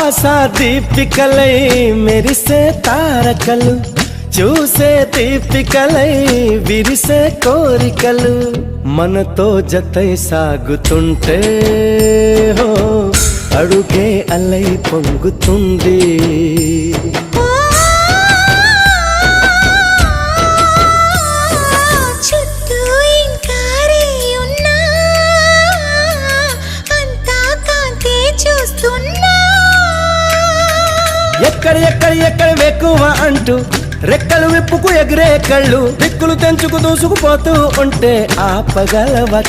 ఆశా దీపికలై మెరిసే తారకలు, చూసే దీపికలై విరిసే కోరికలు, మనతో జతై సాగుతుంటే హో అడుగే అలై పొంగుతుంది. ఎక్కడ ఎక్కడ ఎక్కడ వెక్కువ అంటూ రెక్కలు విప్పుకు ఎగిరే కళ్ళు, దిక్కులు తెంచుకు దూసుకుపోతూ ఉంటే ఆపగలవా?